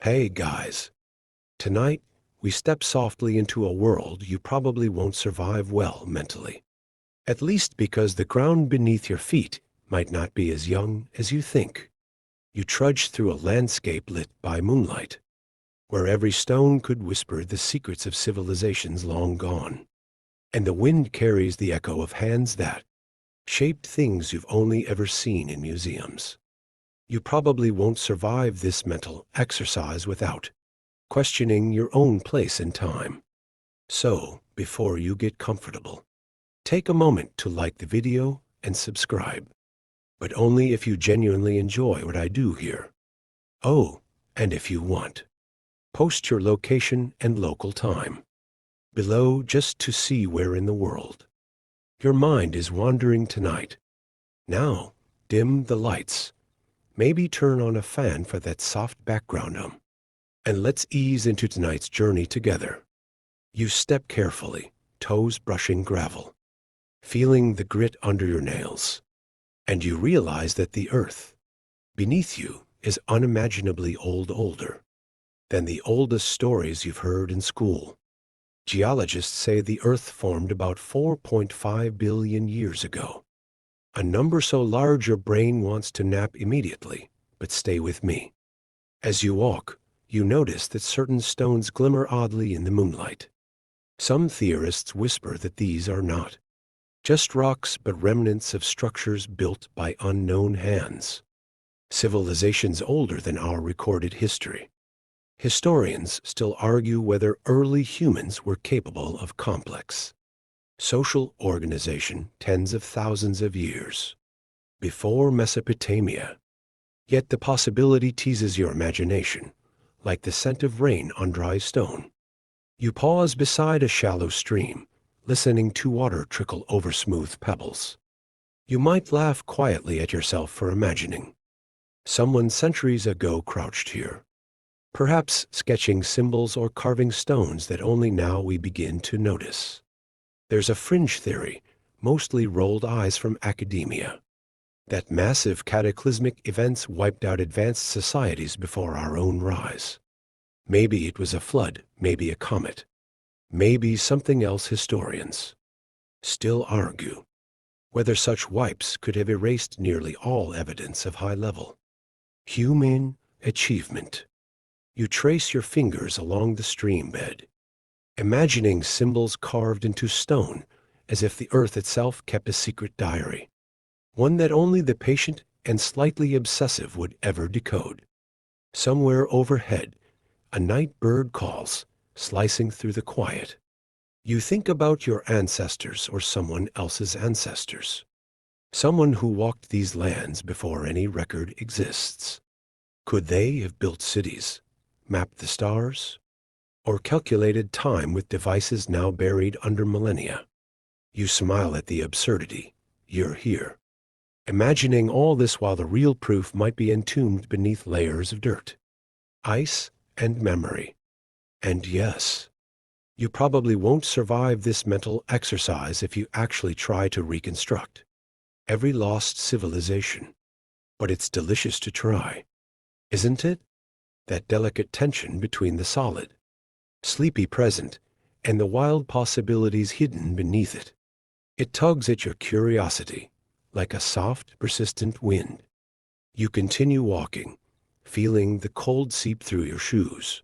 Hey guys, tonight we step softly into a world you probably won't survive well mentally. At least because the ground beneath your feet might not be as young as you think. You trudge through a landscape lit by moonlight, where every stone could whisper the secrets of civilizations long gone, and the wind carries the echo of hands that shaped things you've only ever seen in museums. You probably won't survive this mental exercise without questioning your own place in time. So, before you get comfortable, take a moment to like the video and subscribe, but only if you genuinely enjoy what I do here. Oh, and if you want, post your location and local time below just to see where in the world your mind is wandering tonight. Now, dim the lights. Maybe turn on a fan for that soft background and let's ease into tonight's journey together. You step carefully, toes brushing gravel, feeling the grit under your nails, and you realize that the earth beneath you is unimaginably older than the oldest stories you've heard in school. Geologists say the earth formed about 4.5 billion years ago. A number so large your brain wants to nap immediately, but stay with me. As you walk, you notice that certain stones glimmer oddly in the moonlight. Some theorists whisper that these are not just rocks but remnants of structures built by unknown hands, civilizations older than our recorded history. Historians still argue whether early humans were capable of complex social organization tens of thousands of years before Mesopotamia. Yet the possibility teases your imagination, like the scent of rain on dry stone. You pause beside a shallow stream, listening to water trickle over smooth pebbles. You might laugh quietly at yourself for imagining someone centuries ago crouched here, perhaps sketching symbols or carving stones that only now we begin to notice. There's a fringe theory, mostly rolled eyes from academia, that massive cataclysmic events wiped out advanced societies before our own rise. Maybe it was a flood, maybe a comet, maybe something else. Historians still argue whether such wipes could have erased nearly all evidence of high-level human achievement. You trace your fingers along the stream bed, imagining symbols carved into stone as if the earth itself kept a secret diary, one that only the patient and slightly obsessive would ever decode. Somewhere overhead, a night bird calls, slicing through the quiet. You think about your ancestors or someone else's ancestors, someone who walked these lands before any record exists. Could they have built cities, mapped the stars, or calculated time with devices now buried under millennia? You smile at the absurdity. You're here, imagining all this while the real proof might be entombed beneath layers of dirt, ice, and memory. And yes, you probably won't survive this mental exercise if you actually try to reconstruct every lost civilization. But it's delicious to try, isn't it? That delicate tension between the solid, sleepy present and the wild possibilities hidden beneath it. It tugs at your curiosity like a soft, persistent wind. You continue walking, feeling the cold seep through your shoes,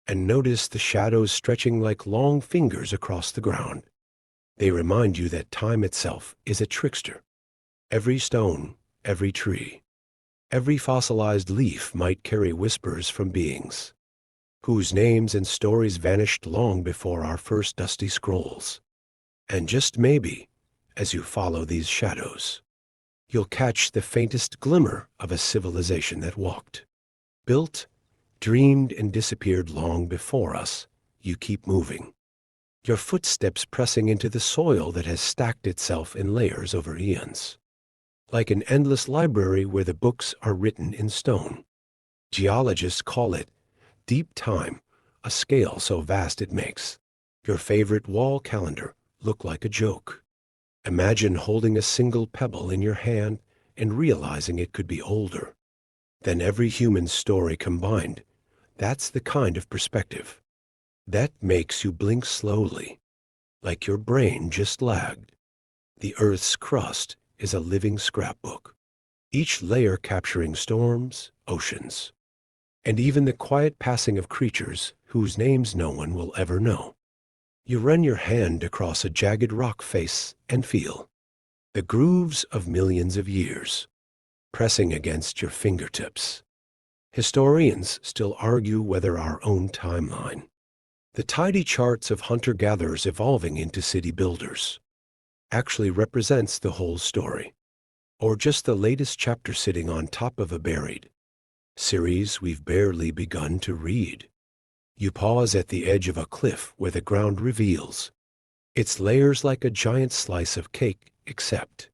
and notice the shadows stretching like long fingers across the ground. They remind you that time itself is a trickster. Every stone, every tree, every fossilized leaf might carry whispers from beings whose names and stories vanished long before our first dusty scrolls. And just maybe, as you follow these shadows, you'll catch the faintest glimmer of a civilization that walked, built, dreamed, and disappeared long before us. You keep moving, your footsteps pressing into the soil that has stacked itself in layers over eons, like an endless library where the books are written in stone. Geologists call it deep time, a scale so vast it makes your favorite wall calendar look like a joke. Imagine holding a single pebble in your hand and realizing it could be older than every human story combined. That's the kind of perspective that makes you blink slowly, like your brain just lagged. The Earth's crust is a living scrapbook, each layer capturing storms, oceans, and even the quiet passing of creatures whose names no one will ever know. You run your hand across a jagged rock face and feel the grooves of millions of years pressing against your fingertips. Historians still argue whether our own timeline, the tidy charts of hunter-gatherers evolving into city builders, actually represents the whole story, or just the latest chapter sitting on top of a buried series we've barely begun to read. You pause at the edge of a cliff where the ground reveals its layers like a giant slice of cake, except,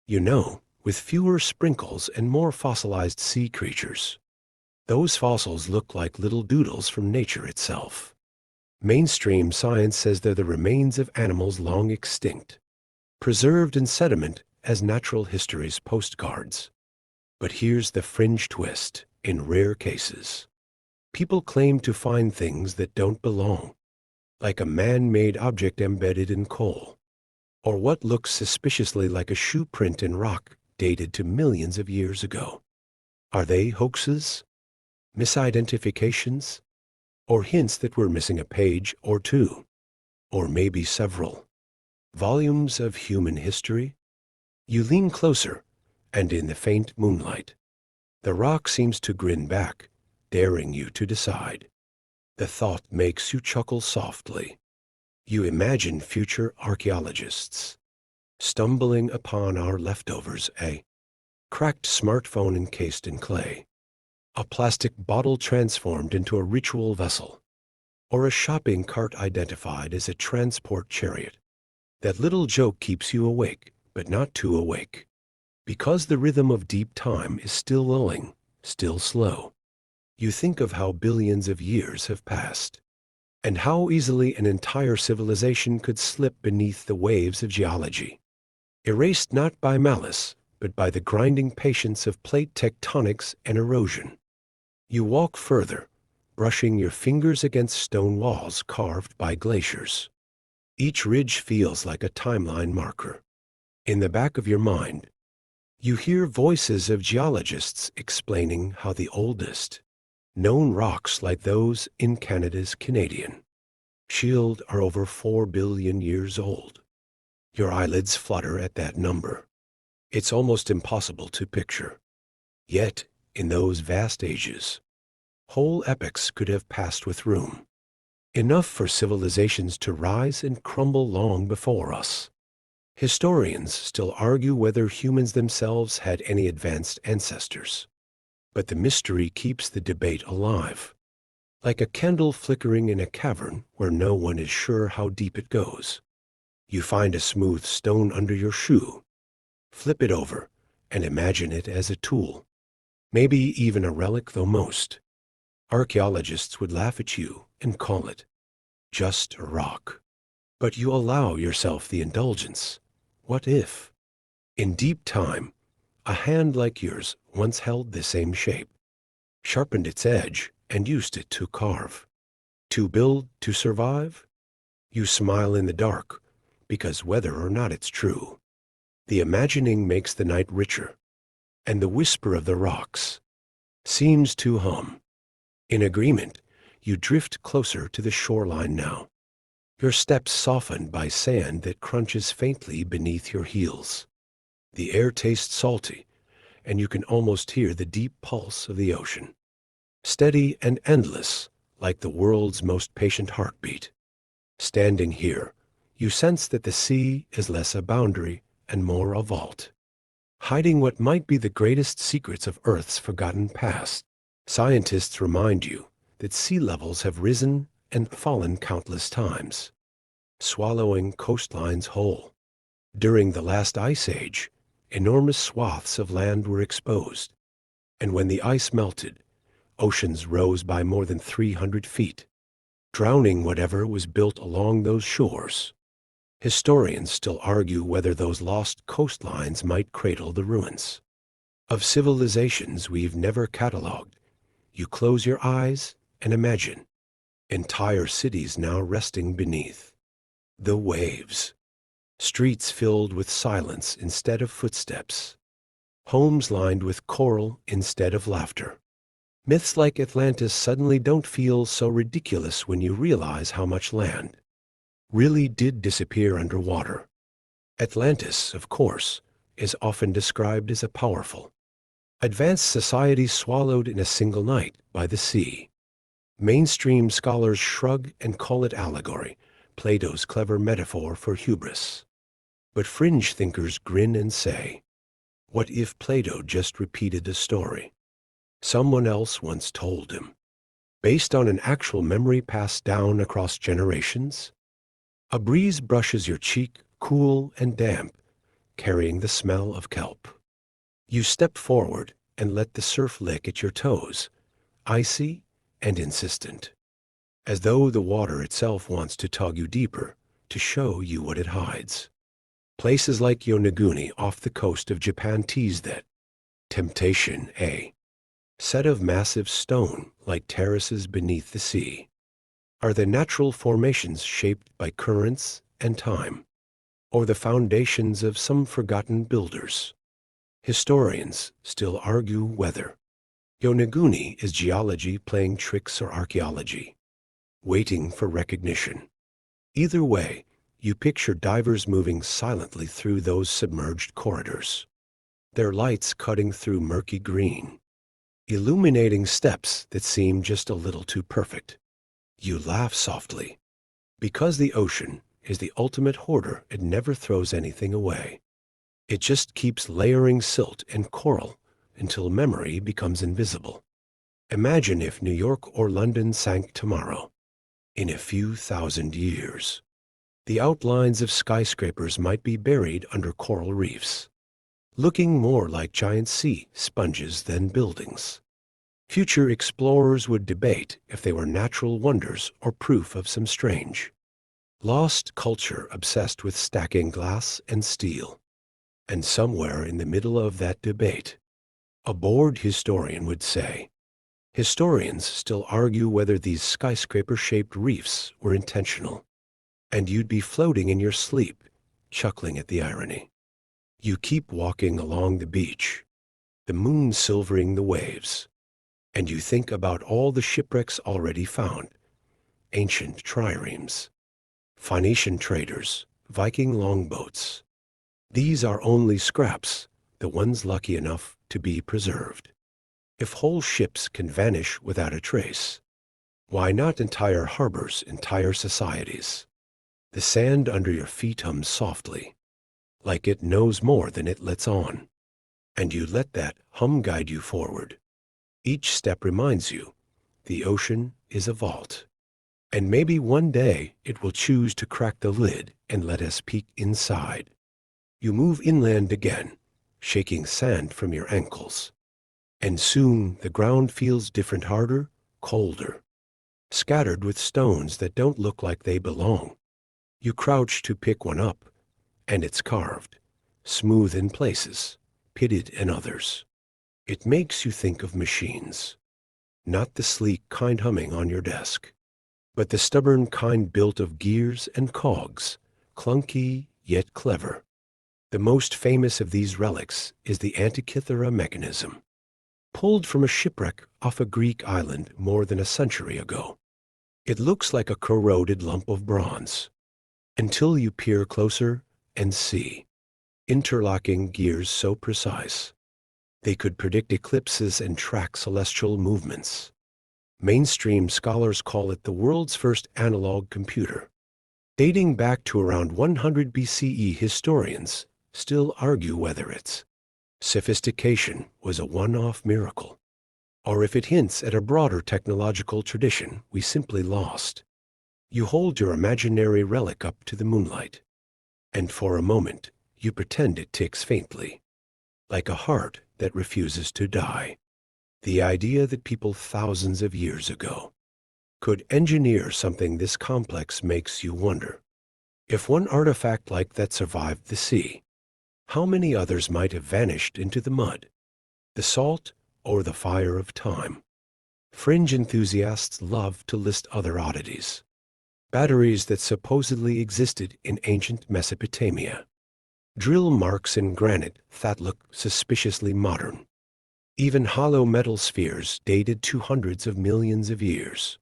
with fewer sprinkles and more fossilized sea creatures. Those fossils look like little doodles from nature itself. Mainstream science says they're the remains of animals long extinct, preserved in sediment as natural history's postcards. But here's the fringe twist. In rare cases, people claim to find things that don't belong, like a man-made object embedded in coal, or what looks suspiciously like a shoe print in rock dated to millions of years ago. Are they hoaxes, misidentifications, or hints that we're missing a page or two, or maybe several volumes of human history? You lean closer, and in the faint moonlight, the rock seems to grin back, daring you to decide. The thought makes you chuckle softly. You imagine future archaeologists stumbling upon our leftovers, a cracked smartphone encased in clay, a plastic bottle transformed into a ritual vessel, or a shopping cart identified as a transport chariot. That little joke keeps you awake, but not too awake, because the rhythm of deep time is still lulling, still slow. You think of how billions of years have passed, and how easily an entire civilization could slip beneath the waves of geology, erased not by malice, but by the grinding patience of plate tectonics and erosion. You walk further, brushing your fingers against stone walls carved by glaciers. Each ridge feels like a timeline marker. In the back of your mind, you hear voices of geologists explaining how the oldest known rocks like those in Canada's Canadian Shield are over 4 billion years old. Your eyelids flutter at that number. It's almost impossible to picture. Yet, in those vast ages, whole epochs could have passed with room, enough for civilizations to rise and crumble long before us. Historians still argue whether humans themselves had any advanced ancestors, but the mystery keeps the debate alive, like a candle flickering in a cavern where no one is sure how deep it goes. You find a smooth stone under your shoe, flip it over, and imagine it as a tool, maybe even a relic, though most archaeologists would laugh at you and call it just a rock. But you allow yourself the indulgence. What if, in deep time, a hand like yours once held the same shape, sharpened its edge, and used it to carve, to build, to survive? You smile in the dark, because whether or not it's true, the imagining makes the night richer, and the whisper of the rocks seems to hum. In agreement, you drift closer to the shoreline now, your steps softened by sand that crunches faintly beneath your heels. The air tastes salty, and you can almost hear the deep pulse of the ocean, steady and endless, like the world's most patient heartbeat. Standing here, you sense that the sea is less a boundary and more a vault, hiding what might be the greatest secrets of Earth's forgotten past. Scientists remind you that sea levels have risen and fallen countless times, swallowing coastlines whole. During the last ice age, enormous swaths of land were exposed, and when the ice melted, oceans rose by more than 300 feet, drowning whatever was built along those shores. Historians still argue whether those lost coastlines might cradle the ruins of civilizations we've never catalogued. You close your eyes and imagine entire cities now resting beneath the waves, streets filled with silence instead of footsteps, homes lined with coral instead of laughter. Myths like Atlantis suddenly don't feel so ridiculous when you realize how much land really did disappear underwater. Atlantis, of course, is often described as a powerful, advanced society swallowed in a single night by the sea. Mainstream scholars shrug and call it allegory, Plato's clever metaphor for hubris. But fringe thinkers grin and say, what if Plato just repeated the story someone else once told him, based on an actual memory passed down across generations? A breeze brushes your cheek, cool and damp, carrying the smell of kelp. You step forward and let the surf lick at your toes, icy and insistent, as though the water itself wants to tug you deeper to show you what it hides. Places like Yonaguni off the coast of Japan tease that temptation, a set of massive stone like terraces beneath the sea, are the natural formations shaped by currents and time, or the foundations of some forgotten builders. Historians still argue whether Yonaguni is geology playing tricks or archaeology, waiting for recognition. Either way, you picture divers moving silently through those submerged corridors, their lights cutting through murky green, illuminating steps that seem just a little too perfect. You laugh softly, because the ocean is the ultimate hoarder. It never throws anything away. It just keeps layering silt and coral until memory becomes invisible. Imagine if New York or London sank tomorrow. In a few thousand years, the outlines of skyscrapers might be buried under coral reefs, looking more like giant sea sponges than buildings. Future explorers would debate if they were natural wonders or proof of some strange, lost culture obsessed with stacking glass and steel. And somewhere in the middle of that debate, a bored historian would say, historians still argue whether these skyscraper-shaped reefs were intentional. And you'd be floating in your sleep, chuckling at the irony. You keep walking along the beach, the moon silvering the waves, and you think about all the shipwrecks already found, ancient triremes, Phoenician traders, Viking longboats. These are only scraps, the ones lucky enough to be preserved. If whole ships can vanish without a trace, why not entire harbors, entire societies? The sand under your feet hums softly, like it knows more than it lets on, and you let that hum guide you forward. Each step reminds you, the ocean is a vault, and maybe one day it will choose to crack the lid and let us peek inside. You move inland again, shaking sand from your ankles, and soon the ground feels different, harder, colder, scattered with stones that don't look like they belong. You crouch to pick one up, and it's carved, smooth in places, pitted in others. It makes you think of machines, not the sleek kind humming on your desk, but the stubborn kind built of gears and cogs, clunky yet clever. The most famous of these relics is the Antikythera mechanism, pulled from a shipwreck off a Greek island more than a century ago. It looks like a corroded lump of bronze, until you peer closer and see interlocking gears so precise they could predict eclipses and track celestial movements. Mainstream scholars call it the world's first analog computer. Dating back to around 100 BCE, historians still argue whether its sophistication was a one-off miracle, or if it hints at a broader technological tradition we simply lost. You hold your imaginary relic up to the moonlight, and for a moment you pretend it ticks faintly, like a heart that refuses to die. The idea that people thousands of years ago could engineer something this complex makes you wonder, if one artifact like that survived the sea, how many others might have vanished into the mud, the salt, or the fire of time? Fringe enthusiasts love to list other oddities. Batteries that supposedly existed in ancient Mesopotamia. Drill marks in granite that look suspiciously modern. Even hollow metal spheres dated to hundreds of millions of years.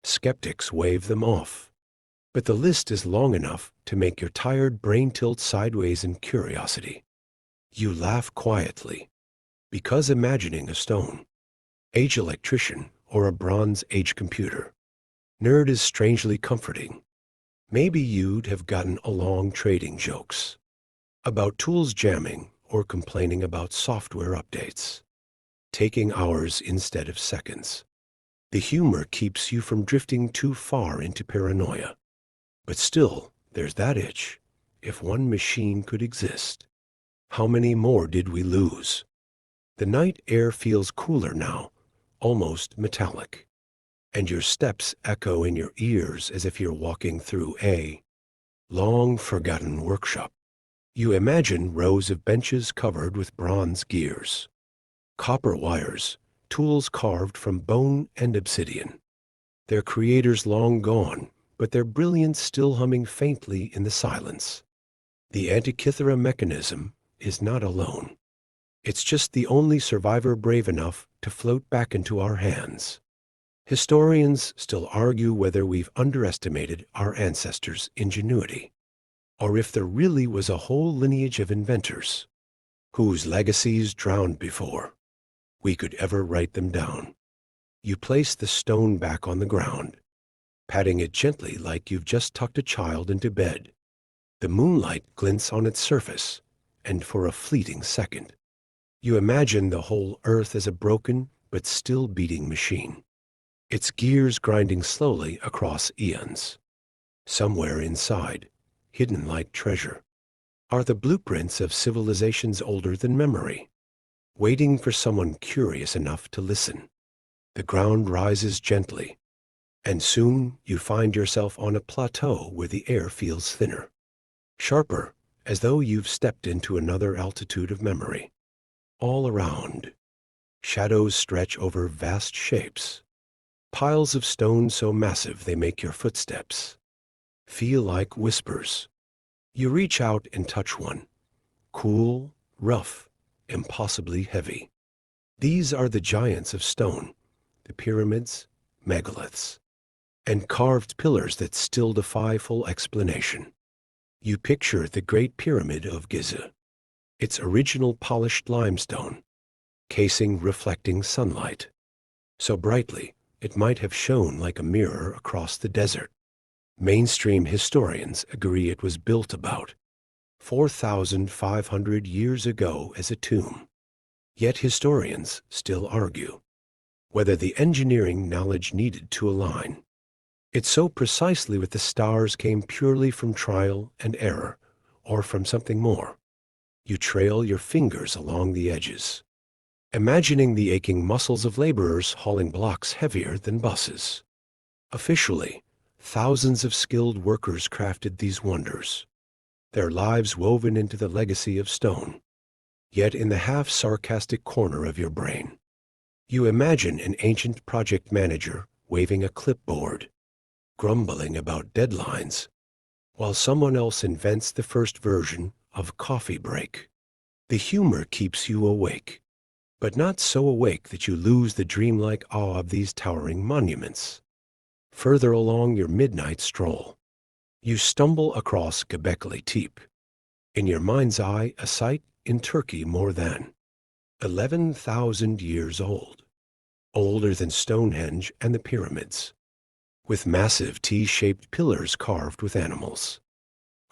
Skeptics wave them off. But the list is long enough to make your tired brain tilt sideways in curiosity. You laugh quietly, because imagining a Stone Age electrician or a Bronze Age computer nerd is strangely comforting. Maybe you'd have gotten along trading jokes about tools jamming or complaining about software updates, taking hours instead of seconds. The humor keeps you from drifting too far into paranoia. But still, there's that itch. If one machine could exist, how many more did we lose? The night air feels cooler now, almost metallic, and your steps echo in your ears as if you're walking through a long-forgotten workshop. You imagine rows of benches covered with bronze gears, copper wires, tools carved from bone and obsidian. Their creators long gone, but their brilliance still humming faintly in the silence. The Antikythera mechanism is not alone. It's just the only survivor brave enough to float back into our hands. Historians still argue whether we've underestimated our ancestors' ingenuity, or if there really was a whole lineage of inventors whose legacies drowned before we could ever write them down. You place the stone back on the ground, patting it gently like you've just tucked a child into bed. The moonlight glints on its surface, and for a fleeting second, you imagine the whole earth as a broken but still beating machine, its gears grinding slowly across eons. Somewhere inside, hidden like treasure, are the blueprints of civilizations older than memory, waiting for someone curious enough to listen. The ground rises gently, and soon you find yourself on a plateau where the air feels thinner, sharper, as though you've stepped into another altitude of memory. All around, shadows stretch over vast shapes, piles of stone so massive they make your footsteps feel like whispers. You reach out and touch one, cool, rough, impossibly heavy. These are the giants of stone, the pyramids, megaliths, and carved pillars that still defy full explanation. You picture the Great Pyramid of Giza, its original polished limestone, casing reflecting sunlight so brightly it might have shone like a mirror across the desert. Mainstream historians agree it was built about 4,500 years ago as a tomb. Yet historians still argue whether the engineering knowledge needed to align it so precisely with the stars came purely from trial and error, or from something more. You trail your fingers along the edges, imagining the aching muscles of laborers hauling blocks heavier than buses. Officially, thousands of skilled workers crafted these wonders, their lives woven into the legacy of stone. Yet in the half-sarcastic corner of your brain, you imagine an ancient project manager waving a clipboard, grumbling about deadlines, while someone else invents the first version of coffee break. The humor keeps you awake, but not so awake that you lose the dreamlike awe of these towering monuments. Further along your midnight stroll, you stumble across Göbekli Tepe, in your mind's eye a site in Turkey more than 11,000 years old, older than Stonehenge and the pyramids, with massive T-shaped pillars carved with animals.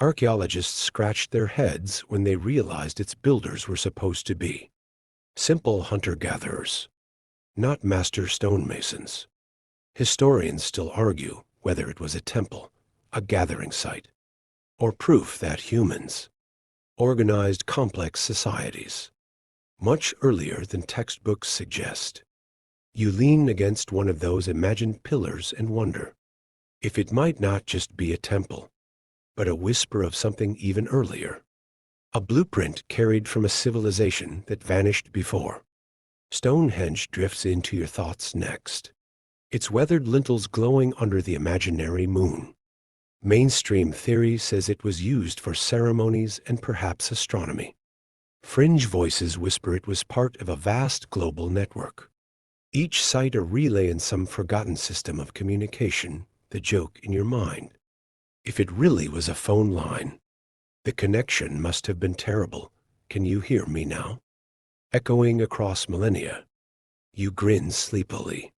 Archaeologists scratched their heads when they realized its builders were supposed to be simple hunter-gatherers, not master stonemasons. Historians still argue whether it was a temple, a gathering site, or proof that humans organized complex societies much earlier than textbooks suggest. You lean against one of those imagined pillars and wonder if it might not just be a temple, but a whisper of something even earlier, a blueprint carried from a civilization that vanished before. Stonehenge drifts into your thoughts next, its weathered lintels glowing under the imaginary moon. Mainstream theory says it was used for ceremonies and perhaps astronomy. Fringe voices whisper it was part of a vast global network. Each site a relay in some forgotten system of communication, the joke in your mind. If it really was a phone line, the connection must have been terrible. Can you hear me now? Echoing across millennia. You grin sleepily.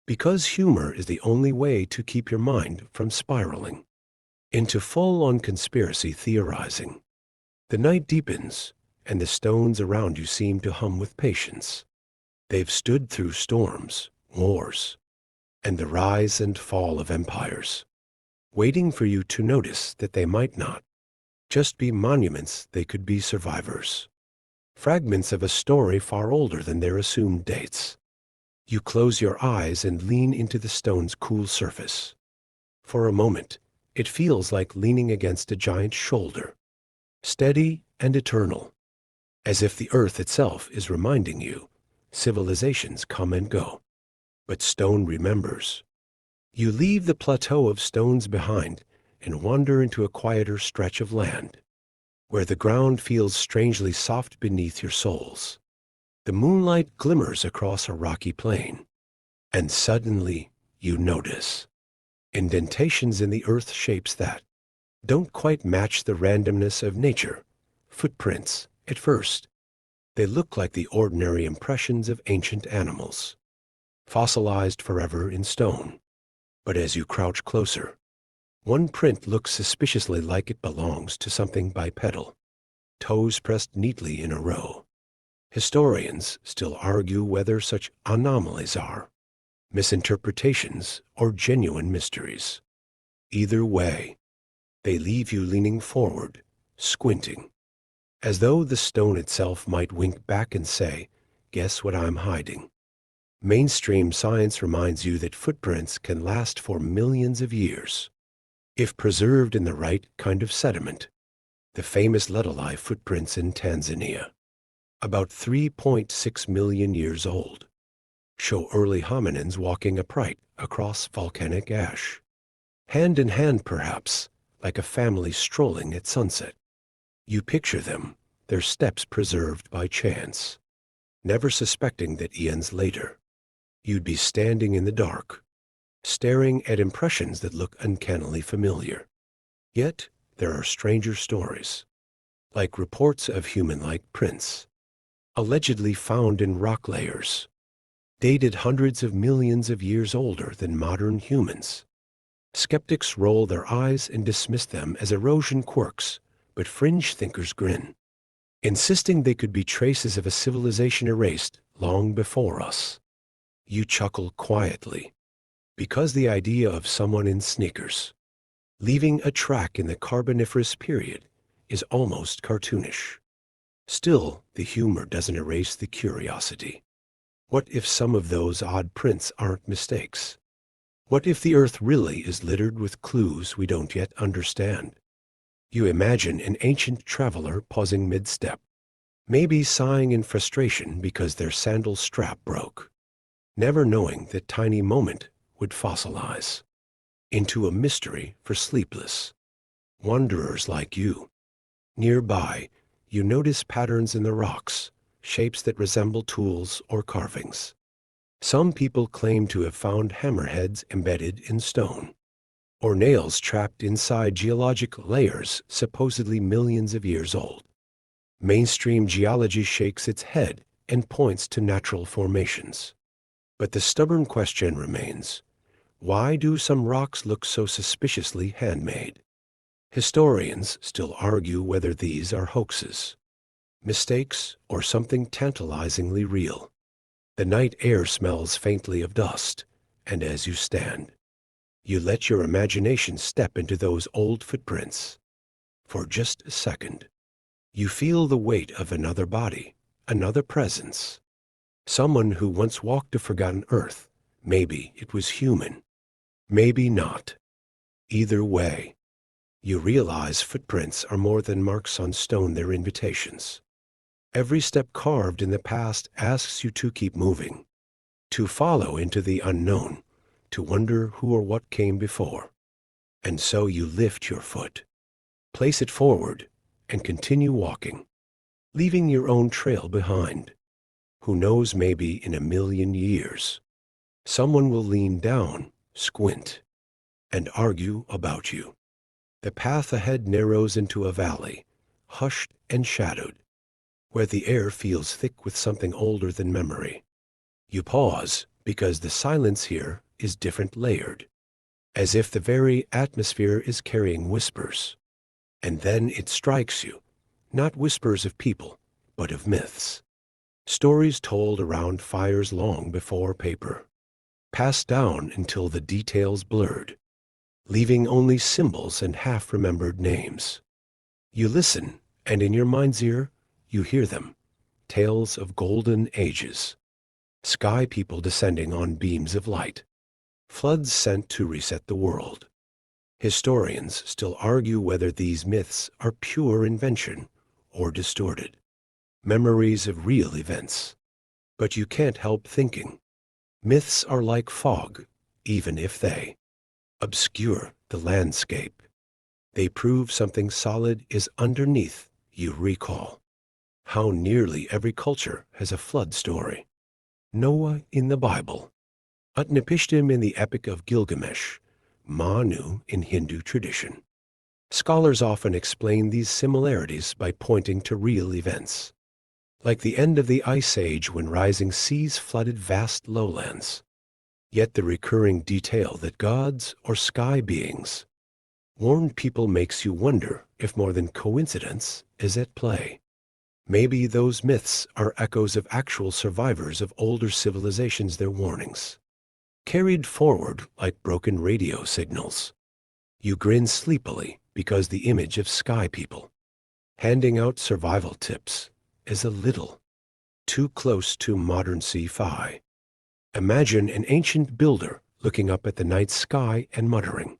Because humor is the only way to keep your mind from spiraling into full-on conspiracy theorizing. The night deepens, and the stones around you seem to hum with patience. They've stood through storms, wars, and the rise and fall of empires, waiting for you to notice that they might not just be monuments, they could be survivors. Fragments of a story far older than their assumed dates. You close your eyes and lean into the stone's cool surface. For a moment, it feels like leaning against a giant shoulder, steady and eternal, as if the earth itself is reminding you, civilizations come and go, but stone remembers. You leave the plateau of stones behind and wander into a quieter stretch of land, where the ground feels strangely soft beneath your soles. The moonlight glimmers across a rocky plain, and suddenly you notice indentations in the earth shapes that don't quite match the randomness of nature. Footprints, at first. They look like the ordinary impressions of ancient animals, fossilized forever in stone. But as you crouch closer, one print looks suspiciously like it belongs to something bipedal, toes pressed neatly in a row. Historians still argue whether such anomalies are misinterpretations or genuine mysteries. Either way, they leave you leaning forward, squinting, as though the stone itself might wink back and say, "Guess what I'm hiding?" Mainstream science reminds you that footprints can last for millions of years, if preserved in the right kind of sediment. The famous Letalai footprints in Tanzania, about 3.6 million years old, show early hominins walking upright across volcanic ash. Hand in hand, perhaps, like a family strolling at sunset. You picture them, their steps preserved by chance, never suspecting that eons later, you'd be standing in the dark, staring at impressions that look uncannily familiar. Yet, there are stranger stories, like reports of human-like prints, allegedly found in rock layers, dated hundreds of millions of years older than modern humans. Skeptics roll their eyes and dismiss them as erosion quirks, but fringe thinkers grin, insisting they could be traces of a civilization erased long before us. You chuckle quietly, because the idea of someone in sneakers, leaving a track in the Carboniferous period, is almost cartoonish. Still, the humor doesn't erase the curiosity. What if some of those odd prints aren't mistakes? What if the earth really is littered with clues we don't yet understand? You imagine an ancient traveler pausing mid-step, maybe sighing in frustration because their sandal strap broke, never knowing that tiny moment would fossilize into a mystery for sleepless wanderers like you. Nearby, you notice patterns in the rocks, shapes that resemble tools or carvings. Some people claim to have found hammerheads embedded in stone, or nails trapped inside geological layers supposedly millions of years old. Mainstream geology shakes its head and points to natural formations. But the stubborn question remains, why do some rocks look so suspiciously handmade? Historians still argue whether these are hoaxes, mistakes, or something tantalizingly real. The night air smells faintly of dust, and as you stand, you let your imagination step into those old footprints. For just a second, you feel the weight of another body, another presence. Someone who once walked a forgotten earth. Maybe it was human, maybe not. Either way, you realize footprints are more than marks on stone, they're invitations. Every step carved in the past asks you to keep moving, to follow into the unknown, to wonder who or what came before. And so you lift your foot, place it forward, and continue walking, leaving your own trail behind. Who knows, maybe in 1,000,000 years, someone will lean down, squint, and argue about you. The path ahead narrows into a valley, hushed and shadowed, where the air feels thick with something older than memory. You pause because the silence here is different layered, as if the very atmosphere is carrying whispers. And then it strikes you, not whispers of people, but of myths. Stories told around fires long before paper, passed down until the details blurred, leaving only symbols and half-remembered names. You listen, and in your mind's ear, you hear them. Tales of golden ages, sky people descending on beams of light, floods sent to reset the world. Historians still argue whether these myths are pure invention or distorted, memories of real events. But you can't help thinking, myths are like fog, even if they obscure the landscape. They prove something solid is underneath. You recall how nearly every culture has a flood story. Noah in the Bible, Utnapishtim in the Epic of Gilgamesh, Manu in Hindu tradition. Scholars often explain these similarities by pointing to real events, like the end of the Ice Age when rising seas flooded vast lowlands. Yet the recurring detail that gods or sky beings warned people makes you wonder if more than coincidence is at play. Maybe those myths are echoes of actual survivors of older civilizations, their warnings, carried forward like broken radio signals. You grin sleepily because the image of sky people handing out survival tips is a little too close to modern sci-fi. Imagine an ancient builder looking up at the night sky and muttering,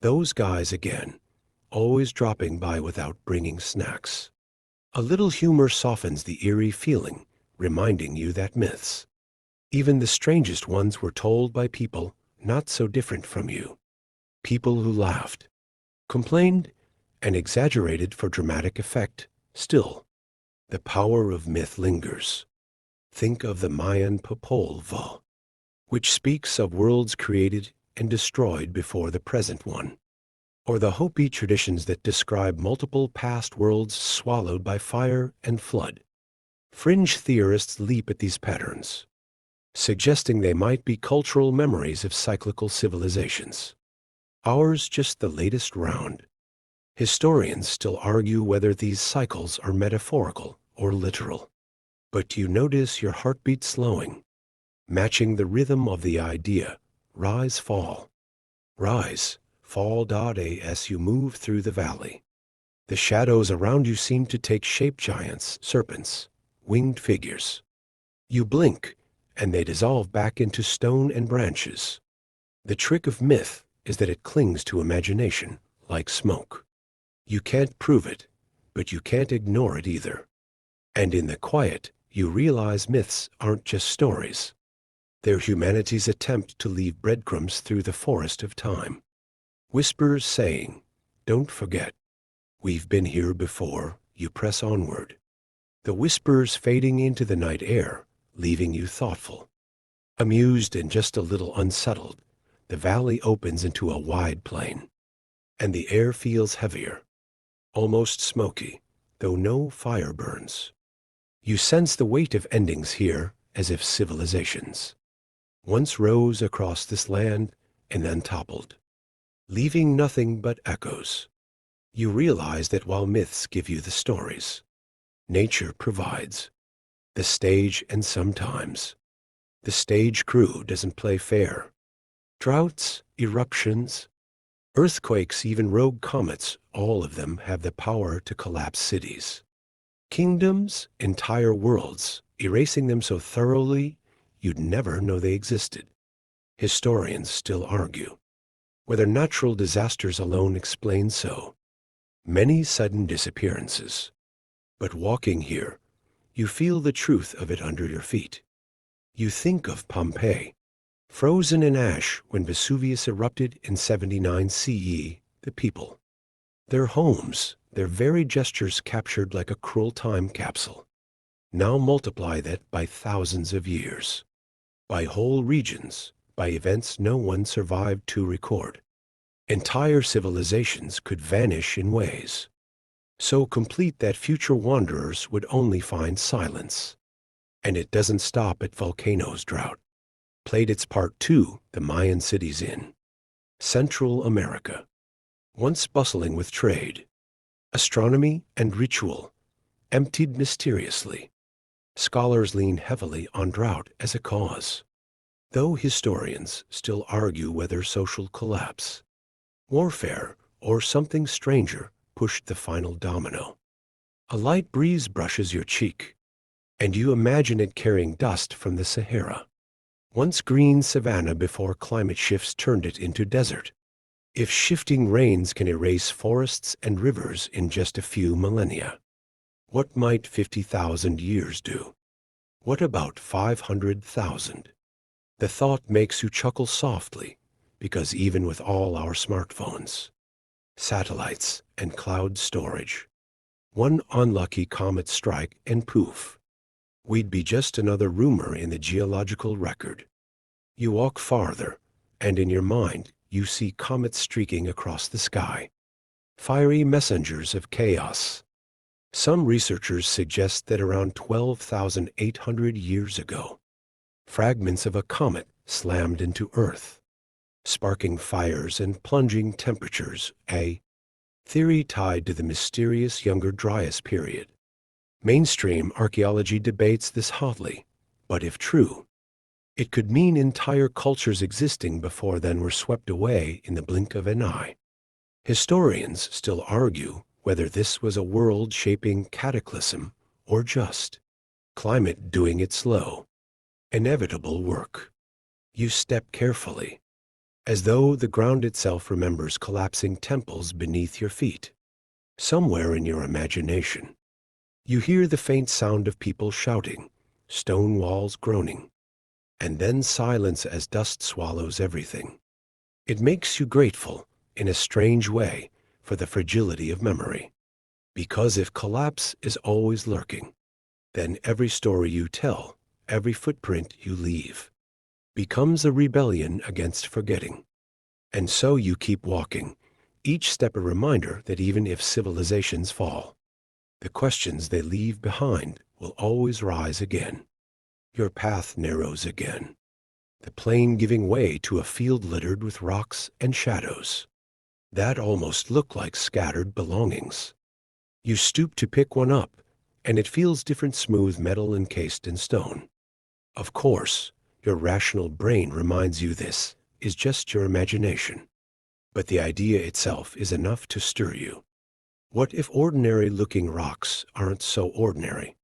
"Those guys again, always dropping by without bringing snacks." A little humor softens the eerie feeling, reminding you that myths, even the strangest ones, were told by people not so different from you. People who laughed, complained, and exaggerated for dramatic effect. Still, the power of myth lingers. Think of the Mayan Popol which speaks of worlds created and destroyed before the present one, or the Hopi traditions that describe multiple past worlds swallowed by fire and flood. Fringe theorists leap at these patterns, suggesting they might be cultural memories of cyclical civilizations. Ours just the latest round. Historians still argue whether these cycles are metaphorical or literal. But you notice your heartbeat slowing, matching the rhythm of the idea, rise, fall. Rise, fall. As you move through the valley, the shadows around you seem to take shape: giants, serpents, winged figures. You blink, and they dissolve back into stone and branches. The trick of myth is that it clings to imagination like smoke. You can't prove it, but you can't ignore it either. And in the quiet, you realize myths aren't just stories. They're humanity's attempt to leave breadcrumbs through the forest of time. Whispers saying, "Don't forget, we've been here before." You press onward, the whispers fading into the night air, leaving you thoughtful, amused, and just a little unsettled. The valley opens into a wide plain, and the air feels heavier, almost smoky, though no fire burns. You sense the weight of endings here, as if civilizations once rose across this land and then toppled, leaving nothing but echoes. You realize that while myths give you the stories, nature provides the stage, and sometimes the stage crew doesn't play fair. Droughts, eruptions, earthquakes, even rogue comets, all of them have the power to collapse cities, kingdoms, entire worlds, erasing them so thoroughly you'd never know they existed. Historians still argue whether natural disasters alone explain so many sudden disappearances. But walking here, You feel the truth of it under your feet. You think of Pompeii, frozen in ash when Vesuvius erupted in 79 CE, the people. Their homes, their very gestures captured like a cruel time capsule. Now multiply that by thousands of years, by whole regions, by events no one survived to record. Entire civilizations could vanish in ways so complete that future wanderers would only find silence. And it doesn't stop at volcanoes' drought. Played its part too, the Mayan cities in Central America, once bustling with trade, astronomy, and ritual, emptied mysteriously. Scholars lean heavily on drought as a cause, though historians still argue whether social collapse, warfare, or something stranger pushed the final domino. A light breeze brushes your cheek, and you imagine it carrying dust from the Sahara, once green savanna before climate shifts turned it into desert. If shifting rains can erase forests and rivers in just a few millennia, what might 50,000 years do? What about 500,000? The thought makes you chuckle softly, because even with all our smartphones, satellites, and cloud storage, one unlucky comet strike and poof, we'd be just another rumor in the geological record. You walk farther, and in your mind you see comets streaking across the sky, fiery messengers of chaos. Some researchers suggest that around 12,800 years ago, fragments of a comet slammed into Earth, sparking fires and plunging temperatures, a theory tied to the mysterious Younger Dryas period. Mainstream archaeology debates this hotly, but if true, it could mean entire cultures existing before then were swept away in the blink of an eye. Historians still argue whether this was a world-shaping cataclysm or just climate doing its slow, inevitable work. You step carefully, as though the ground itself remembers collapsing temples beneath your feet. Somewhere in your imagination, you hear the faint sound of people shouting, stone walls groaning, and then silence as dust swallows everything. It makes you grateful, in a strange way, for the fragility of memory. Because if collapse is always lurking, then every story you tell, every footprint you leave, becomes a rebellion against forgetting. And so you keep walking, each step a reminder that even if civilizations fall, the questions they leave behind will always rise again. Your path narrows again, the plain giving way to a field littered with rocks and shadows that almost look like scattered belongings. You stoop to pick one up, and it feels different, smooth metal encased in stone. Of course, your rational brain reminds you this is just your imagination, but the idea itself is enough to stir you. What if ordinary-looking rocks aren't so ordinary?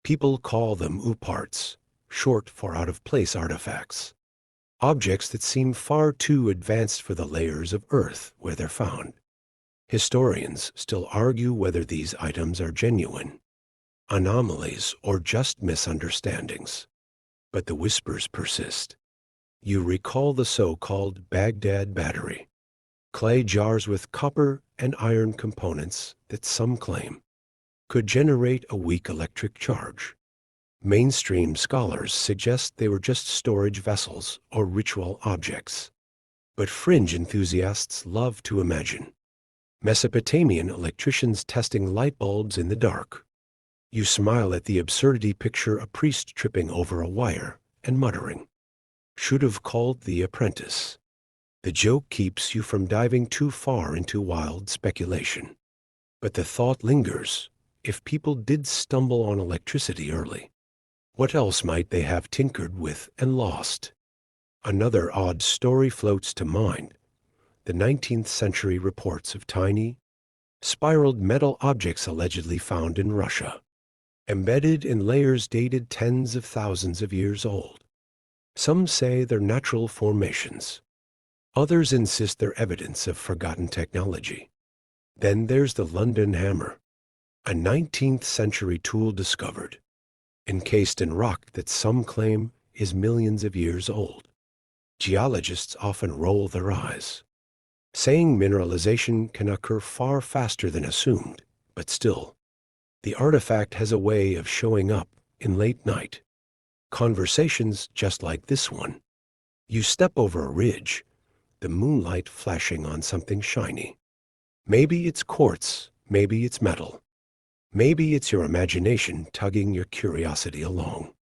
People call them ooparts, short for out-of-place artifacts. Objects that seem far too advanced for the layers of Earth where they're found. Historians still argue whether these items are genuine, anomalies, or just misunderstandings. But the whispers persist. You recall the so-called Baghdad battery, clay jars with copper and iron components that some claim could generate a weak electric charge. Mainstream scholars suggest they were just storage vessels or ritual objects. But fringe enthusiasts love to imagine Mesopotamian electricians testing light bulbs in the dark. You smile at the absurdity, picture a priest tripping over a wire and muttering, "Should have called the apprentice." The joke keeps you from diving too far into wild speculation. But the thought lingers, if people did stumble on electricity early, what else might they have tinkered with and lost? Another odd story floats to mind. The 19th century reports of tiny, spiraled metal objects allegedly found in Russia, embedded in layers dated tens of thousands of years old. Some say they're natural formations. Others insist they're evidence of forgotten technology. Then there's the London hammer, a 19th century tool discovered encased in rock that some claim is millions of years old. Geologists often roll their eyes, saying mineralization can occur far faster than assumed, but still, the artifact has a way of showing up in late night conversations just like this one. You step over a ridge, the moonlight flashing on something shiny. Maybe it's quartz, maybe it's metal. Maybe it's your imagination tugging your curiosity along.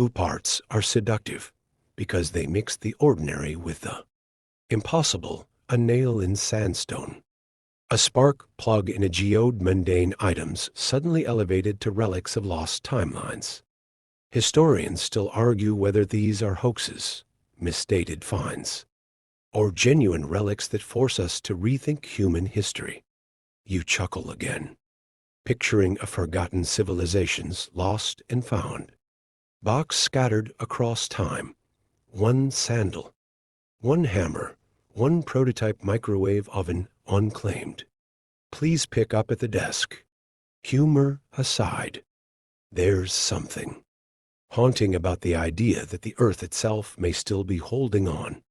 Uparts are seductive because they mix the ordinary with the impossible, a nail in sandstone. A spark plug in a geode, mundane items suddenly elevated to relics of lost timelines. Historians still argue whether these are hoaxes, misdated finds, or genuine relics that force us to rethink human history. You chuckle again, picturing a forgotten civilizations lost and found. Box scattered across time. One sandal, one hammer, one prototype microwave oven unclaimed. Please pick up at the desk. Humor aside, there's something haunting about the idea that the Earth itself may still be holding on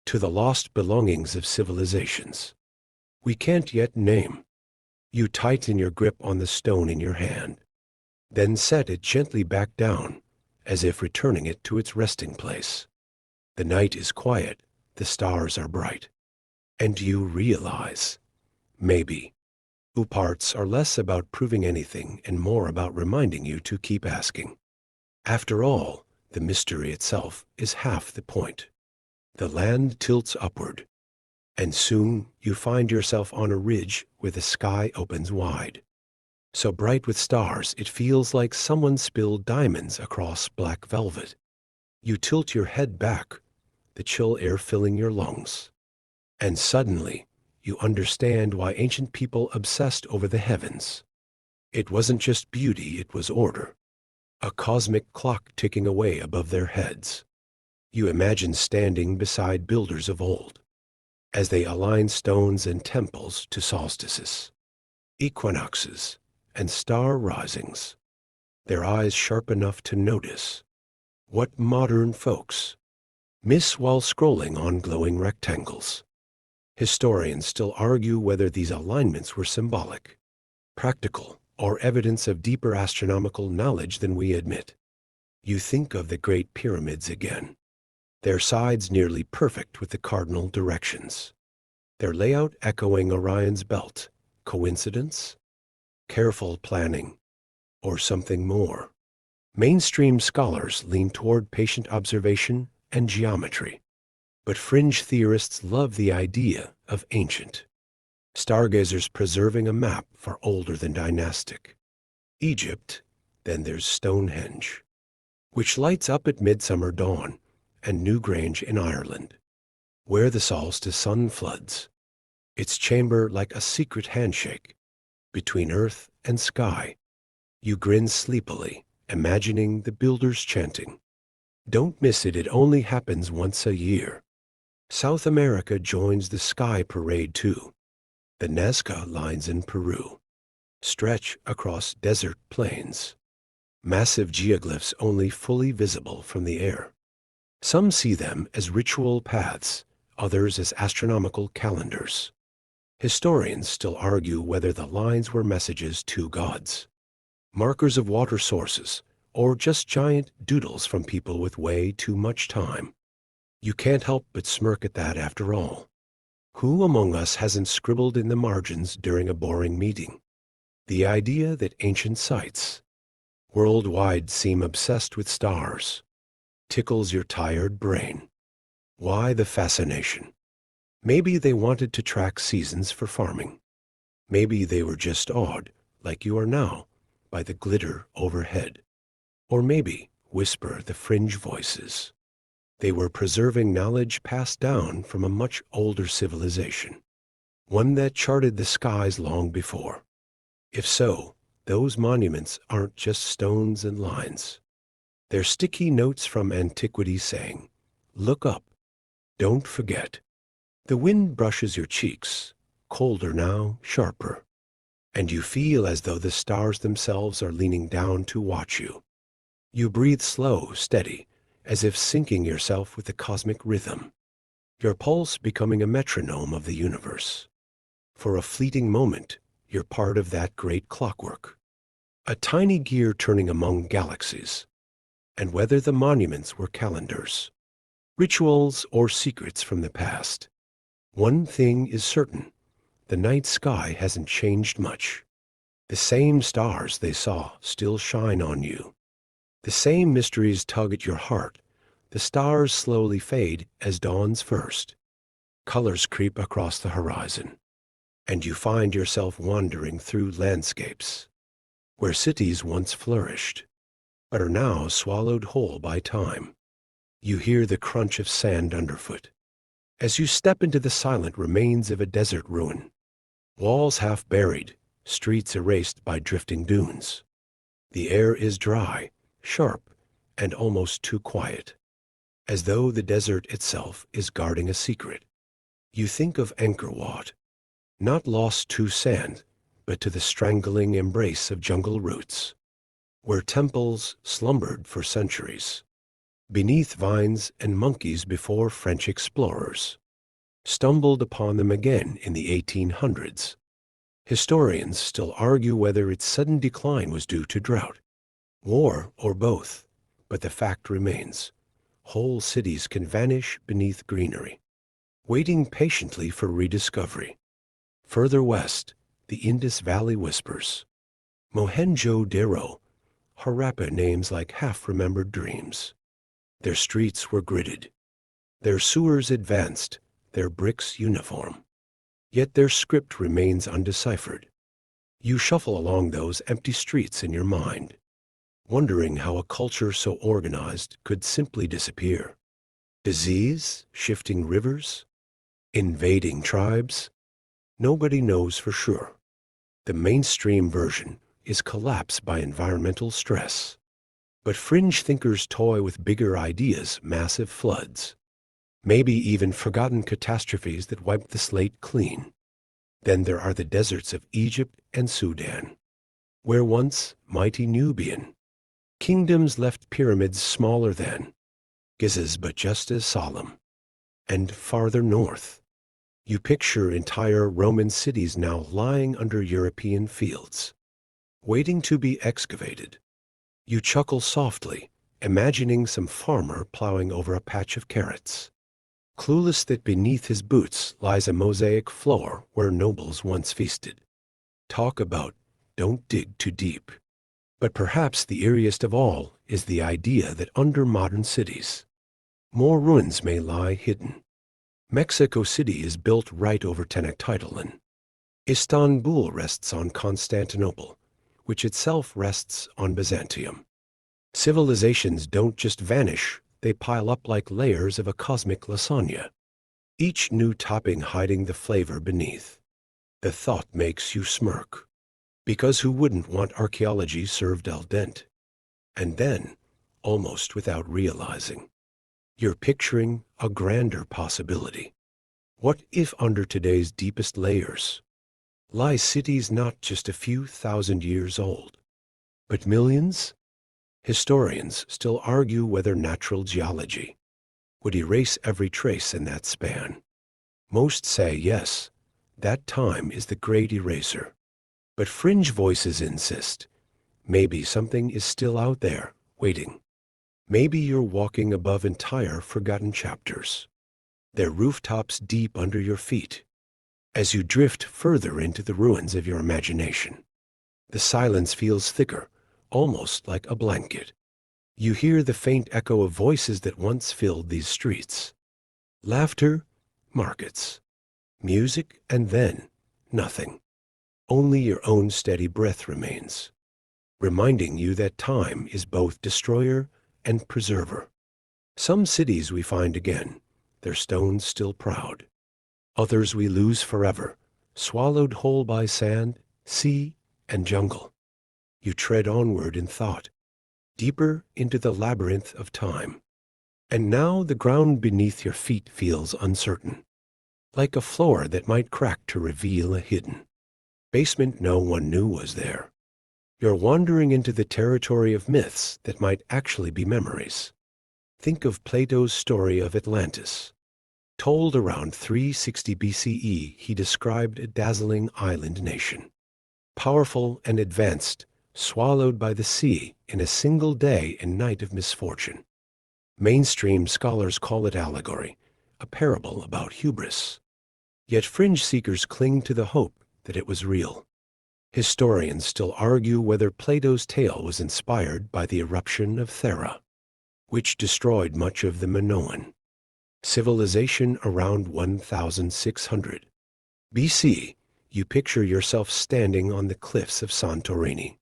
to the lost belongings of civilizations we can't yet name. You tighten your grip on the stone in your hand, then set it gently back down, as if returning it to its resting place. The night is quiet, the stars are bright, and you realize, maybe, Uparts are less about proving anything and more about reminding you to keep asking. After all, the mystery itself is half the point. The land tilts upward, and soon you find yourself on a ridge where the sky opens wide. So bright with stars it feels like someone spilled diamonds across black velvet. You tilt your head back, the chill air filling your lungs. And suddenly, you understand why ancient people obsessed over the heavens. It wasn't just beauty, it was order. A cosmic clock ticking away above their heads. You imagine standing beside builders of old, as they align stones and temples to solstices, equinoxes, and star risings, their eyes sharp enough to notice what modern folks miss while scrolling on glowing rectangles. Historians still argue whether these alignments were symbolic, practical, or evidence of deeper astronomical knowledge than we admit. You think of the Great Pyramids again, their sides nearly perfect with the cardinal directions, their layout echoing Orion's belt. Coincidence? Careful planning? Or something more? Mainstream scholars lean toward patient observation and geometry, but fringe theorists love the idea of ancient. Stargazers preserving a map for older than dynastic Egypt. Then there's Stonehenge, which lights up at midsummer dawn, and Newgrange in Ireland, where the solstice sun floods, its chamber like a secret handshake between earth and sky. You grin sleepily, imagining the builders chanting. Don't miss it, it only happens once a year. South America joins the sky parade too. The Nazca lines in Peru stretch across desert plains, massive geoglyphs only fully visible from the air. Some see them as ritual paths, others as astronomical calendars. Historians still argue whether the lines were messages to gods, markers of water sources, or just giant doodles from people with way too much time. You can't help but smirk at that after all. Who among us hasn't scribbled in the margins during a boring meeting? The idea that ancient sites worldwide seem obsessed with stars tickles your tired brain. Why the fascination? Maybe they wanted to track seasons for farming. Maybe they were just awed, like you are now, by the glitter overhead. Or maybe, whisper the fringe voices, they were preserving knowledge passed down from a much older civilization, one that charted the skies long before. If so, those monuments aren't just stones and lines. They're sticky notes from antiquity saying, look up, don't forget. The wind brushes your cheeks, colder now, sharper, and you feel as though the stars themselves are leaning down to watch you. You breathe slow, steady, as if syncing yourself with the cosmic rhythm, your pulse becoming a metronome of the universe. For a fleeting moment, you're part of that great clockwork, a tiny gear turning among galaxies. And whether the monuments were calendars, rituals, or secrets from the past, one thing is certain: the night sky hasn't changed much. The same stars they saw still shine on you. The same mysteries tug at your heart. The stars slowly fade as dawn's first colors creep across the horizon, and you find yourself wandering through landscapes where cities once flourished, but are now swallowed whole by time. You hear the crunch of sand underfoot as you step into the silent remains of a desert ruin. Walls half buried, streets erased by drifting dunes. The air is dry, sharp, and almost too quiet, as though the desert itself is guarding a secret. You think of Angkor Wat, not lost to sand, but to the strangling embrace of jungle roots, where temples slumbered for centuries, beneath vines and monkeys before French explorers stumbled upon them again in the 1800s. Historians still argue whether its sudden decline was due to drought, war, or both, but the fact remains: whole cities can vanish beneath greenery, waiting patiently for rediscovery. Further west, the Indus Valley whispers. Mohenjo-Daro, Harappa, names like half-remembered dreams. Their streets were gridded, their sewers advanced, their bricks uniform. Yet their script remains undeciphered. You shuffle along those empty streets in your mind, wondering how a culture so organized could simply disappear. Disease, shifting rivers, invading tribes? Nobody knows for sure. The mainstream version is collapse by environmental stress. But fringe thinkers toy with bigger ideas: massive floods, maybe even forgotten catastrophes that wiped the slate clean. Then there are the deserts of Egypt and Sudan, where once mighty Nubian kingdoms left pyramids smaller than Gizas but just as solemn. And farther north, you picture entire Roman cities now lying under European fields, waiting to be excavated. You chuckle softly, imagining some farmer plowing over a patch of carrots, clueless that beneath his boots lies a mosaic floor where nobles once feasted. Talk about don't dig too deep. But perhaps the eeriest of all is the idea that under modern cities, more ruins may lie hidden. Mexico City is built right over Tenochtitlan. Istanbul rests on Constantinople, which itself rests on Byzantium. Civilizations don't just vanish, they pile up like layers of a cosmic lasagna, each new topping hiding the flavor beneath. The thought makes you smirk, because who wouldn't want archaeology served al dente? And then, almost without realizing, you're picturing a grander possibility. What if under today's deepest layers lie cities not just a few thousand years old, but millions? Historians still argue whether natural geology would erase every trace in that span. Most say yes, that time is the great eraser. But fringe voices insist maybe something is still out there, waiting. Maybe you're walking above entire forgotten chapters, their rooftops deep under your feet. As you drift further into the ruins of your imagination, the silence feels thicker, almost like a blanket. You hear the faint echo of voices that once filled these streets. Laughter, markets, music, and then nothing. Only your own steady breath remains, reminding you that time is both destroyer and preserver. Some cities we find again, their stones still proud. Others we lose forever, swallowed whole by sand, sea, and jungle. You tread onward in thought, deeper into the labyrinth of time. And now the ground beneath your feet feels uncertain, like a floor that might crack to reveal a hidden basement no one knew was there. You're wandering into the territory of myths that might actually be memories. Think of Plato's story of Atlantis. Told around 360 BCE, he described a dazzling island nation, powerful and advanced, swallowed by the sea in a single day and night of misfortune. Mainstream scholars call it allegory, a parable about hubris. Yet fringe seekers cling to the hope that it was real. Historians still argue whether Plato's tale was inspired by the eruption of Thera, which destroyed much of the Minoan civilization around 1600 BC. You picture yourself standing on the cliffs of Santorini,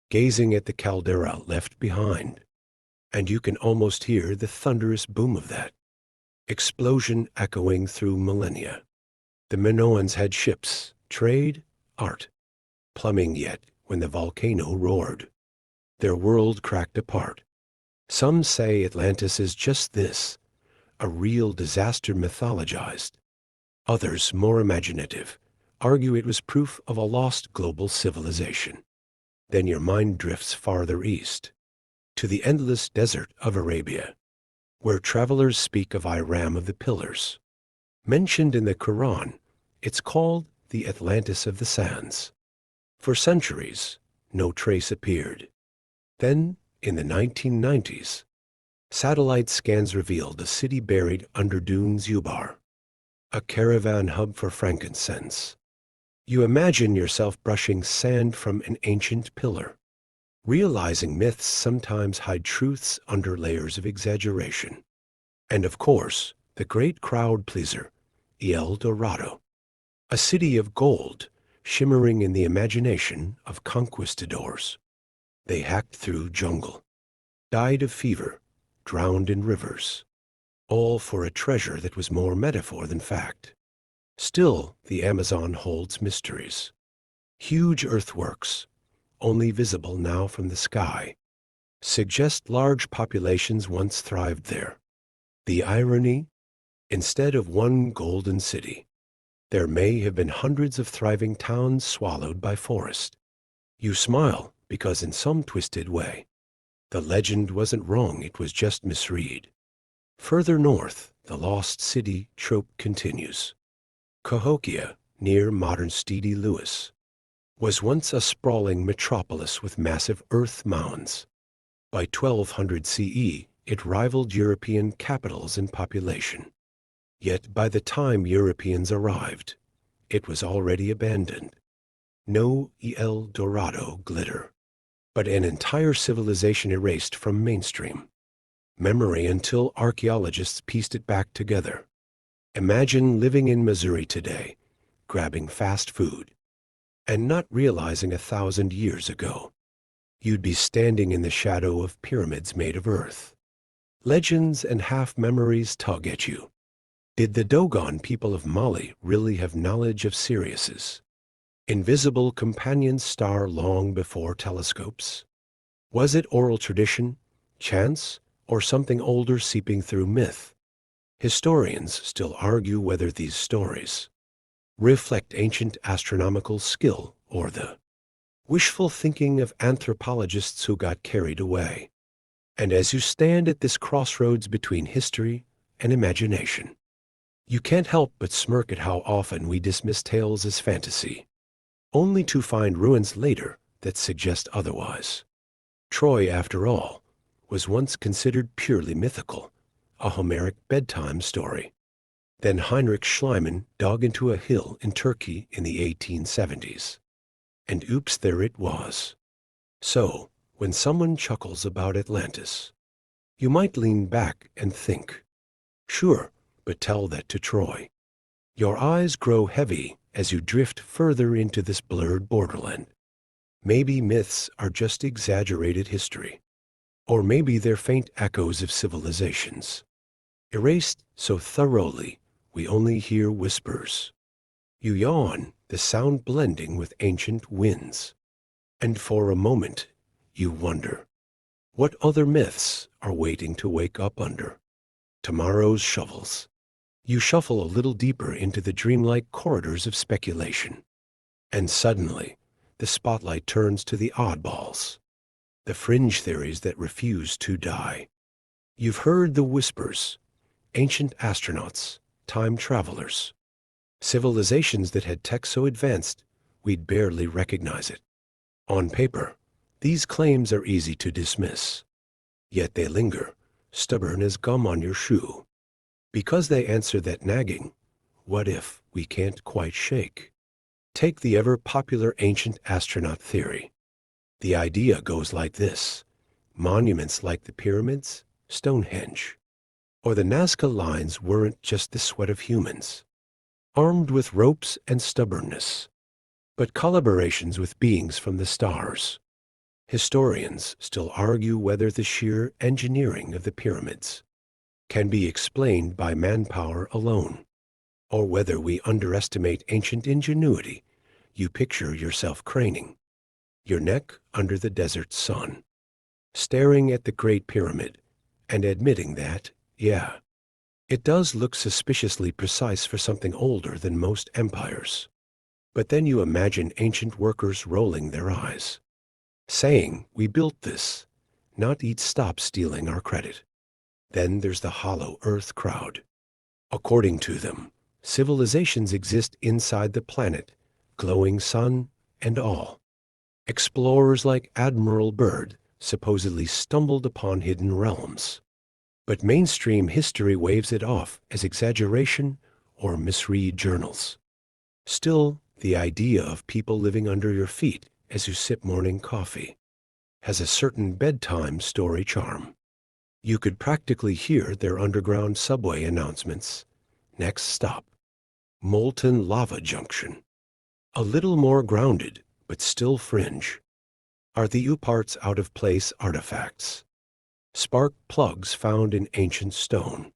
gazing at the caldera left behind, and you can almost hear the thunderous boom of that explosion echoing through millennia. The Minoans had ships, trade, art, plumbing, yet when the volcano roared, their world cracked apart. Some say Atlantis is just this, a real disaster mythologized. Others, more imaginative, argue it was proof of a lost global civilization. Then your mind drifts farther east, to the endless desert of Arabia, where travelers speak of Iram of the Pillars. Mentioned in the Quran, it's called the Atlantis of the Sands. For centuries, no trace appeared. Then, in the 1990s, satellite scans revealed a city buried under dunes Ubar, a caravan hub for frankincense. You imagine yourself brushing sand from an ancient pillar, realizing myths sometimes hide truths under layers of exaggeration. And of course, the great crowd pleaser, El Dorado, a city of gold shimmering in the imagination of conquistadors. They hacked through jungle, died of fever, drowned in rivers, all for a treasure that was more metaphor than fact. Still, the Amazon holds mysteries. Huge earthworks, only visible now from the sky, suggest large populations once thrived there. The irony? Instead of one golden city, there may have been hundreds of thriving towns swallowed by forest. You smile because in some twisted way, the legend wasn't wrong, it was just misread. Further north, the lost city trope continues. Cahokia, near modern Steedy Lewis, was once a sprawling metropolis with massive earth mounds. By 1200 CE, it rivaled European capitals in population. Yet by the time Europeans arrived, it was already abandoned. No El Dorado glitter, but an entire civilization erased from mainstream memory until archaeologists pieced it back together. Imagine living in Missouri today, grabbing fast food, and not realizing 1,000 years ago, you'd be standing in the shadow of pyramids made of earth. Legends and half-memories tug at you. Did the Dogon people of Mali really have knowledge of Sirius's invisible companion star long before telescopes? Was it oral tradition, chance, or something older seeping through myth? Historians still argue whether these stories reflect ancient astronomical skill or the wishful thinking of anthropologists who got carried away. And as you stand at this crossroads between history and imagination, you can't help but smirk at how often we dismiss tales as fantasy, only to find ruins later that suggest otherwise. Troy, after all, was once considered purely mythical, a Homeric bedtime story. Then Heinrich Schliemann dug into a hill in Turkey in the 1870s. And oops, there it was. So, when someone chuckles about Atlantis, you might lean back and think, sure, but tell that to Troy. Your eyes grow heavy as you drift further into this blurred borderland. Maybe myths are just exaggerated history, or maybe they're faint echoes of civilizations, erased so thoroughly we only hear whispers. You yawn, the sound blending with ancient winds, and for a moment you wonder, what other myths are waiting to wake up under tomorrow's shovels? You shuffle a little deeper into the dreamlike corridors of speculation, and suddenly the spotlight turns to the oddballs, the fringe theories that refuse to die. You've heard the whispers: ancient astronauts, time travelers, civilizations that had tech so advanced we'd barely recognize it. On paper, these claims are easy to dismiss, yet they linger, stubborn as gum on your shoe, because they answer that nagging, what if we can't quite shake. Take the ever-popular ancient astronaut theory. The idea goes like this: monuments like the pyramids, Stonehenge, or the Nazca lines weren't just the sweat of humans, armed with ropes and stubbornness, but collaborations with beings from the stars. Historians still argue whether the sheer engineering of the pyramids can be explained by manpower alone, or whether we underestimate ancient ingenuity. You picture yourself craning, your neck under the desert sun, staring at the Great Pyramid and admitting that, yeah, it does look suspiciously precise for something older than most empires. But then you imagine ancient workers rolling their eyes, saying, "We built this, not stop stealing our credit." Then there's the hollow earth crowd. According to them, civilizations exist inside the planet, glowing sun and all. Explorers like Admiral Byrd supposedly stumbled upon hidden realms, but mainstream history waves it off as exaggeration or misread journals. Still, the idea of people living under your feet as you sip morning coffee has a certain bedtime story charm. You could practically hear their underground subway announcements. Next stop, Molten Lava Junction. A little more grounded, but still fringe, are the Upart's out-of-place artifacts. Spark plugs found in ancient stone,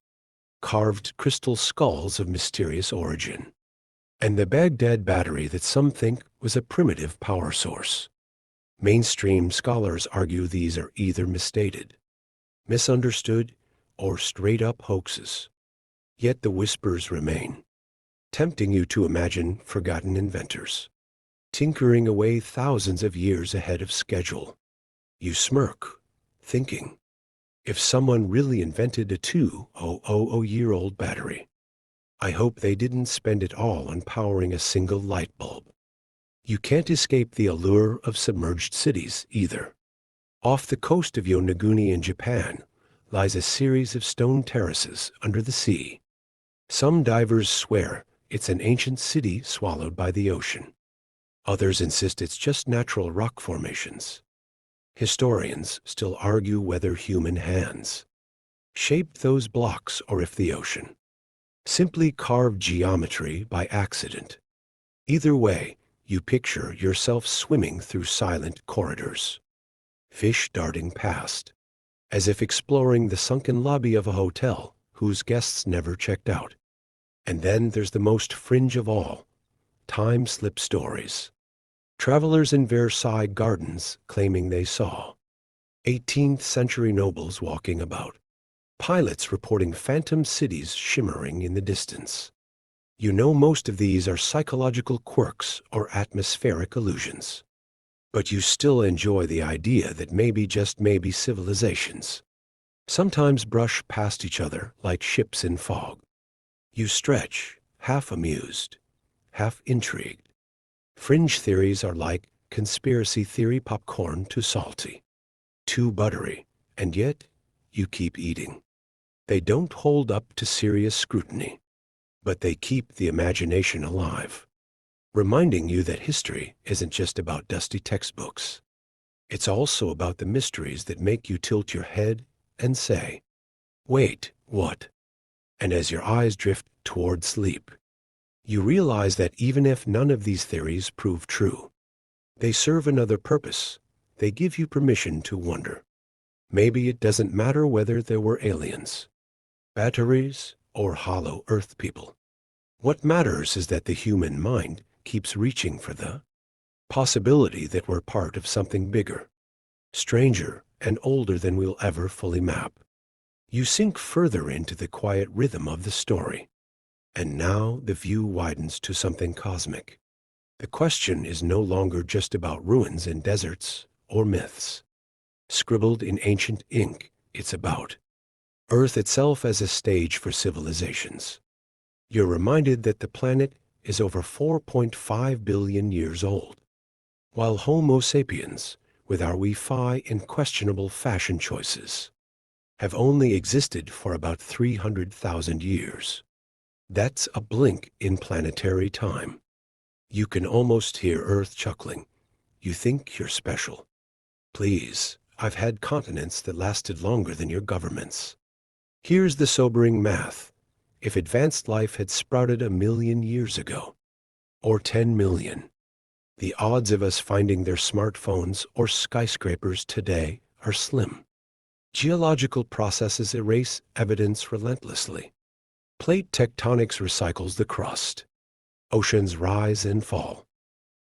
carved crystal skulls of mysterious origin, and the Baghdad battery that some think was a primitive power source. Mainstream scholars argue these are either misstated, misunderstood, or straight-up hoaxes. Yet the whispers remain, tempting you to imagine forgotten inventors, tinkering away thousands of years ahead of schedule. You smirk, thinking, if someone really invented a 2,000-year-old battery, I hope they didn't spend it all on powering a single light bulb. You can't escape the allure of submerged cities either. Off the coast of Yonaguni in Japan lies a series of stone terraces under the sea. Some divers swear it's an ancient city swallowed by the ocean. Others insist it's just natural rock formations. Historians still argue whether human hands shaped those blocks or if the ocean simply carved geometry by accident. Either way, you picture yourself swimming through silent corridors, fish darting past, as if exploring the sunken lobby of a hotel whose guests never checked out. And then there's the most fringe of all, time-slip stories. Travelers in Versailles Gardens claiming they saw 18th century nobles walking about, pilots reporting phantom cities shimmering in the distance. You know most of these are psychological quirks or atmospheric illusions, but you still enjoy the idea that maybe, just maybe, civilizations sometimes brush past each other like ships in fog. You stretch, half amused, half intrigued. Fringe theories are like conspiracy theory popcorn, too salty, too buttery, and yet you keep eating. They don't hold up to serious scrutiny, but they keep the imagination alive, reminding you that history isn't just about dusty textbooks. It's also about the mysteries that make you tilt your head and say, "Wait, what?" And as your eyes drift toward sleep, you realize that even if none of these theories prove true, they serve another purpose. They give you permission to wonder. Maybe it doesn't matter whether there were aliens, batteries, or hollow earth people. What matters is that the human mind keeps reaching for the possibility that we're part of something bigger, stranger, and older than we'll ever fully map. You sink further into the quiet rhythm of the story, and now the view widens to something cosmic. The question is no longer just about ruins and deserts or myths. Scribbled in ancient ink, it's about Earth itself as a stage for civilizations. You're reminded that the planet is over 4.5 billion years old, while Homo sapiens, with our Wi-Fi and questionable fashion choices, have only existed for about 300,000 years. That's a blink in planetary time. You can almost hear Earth chuckling. You think you're special. Please, I've had continents that lasted longer than your governments. Here's the sobering math. If advanced life had sprouted 1 million years ago, or 10 million, the odds of us finding their smartphones or skyscrapers today are slim. Geological processes erase evidence relentlessly. Plate tectonics recycles the crust. Oceans rise and fall.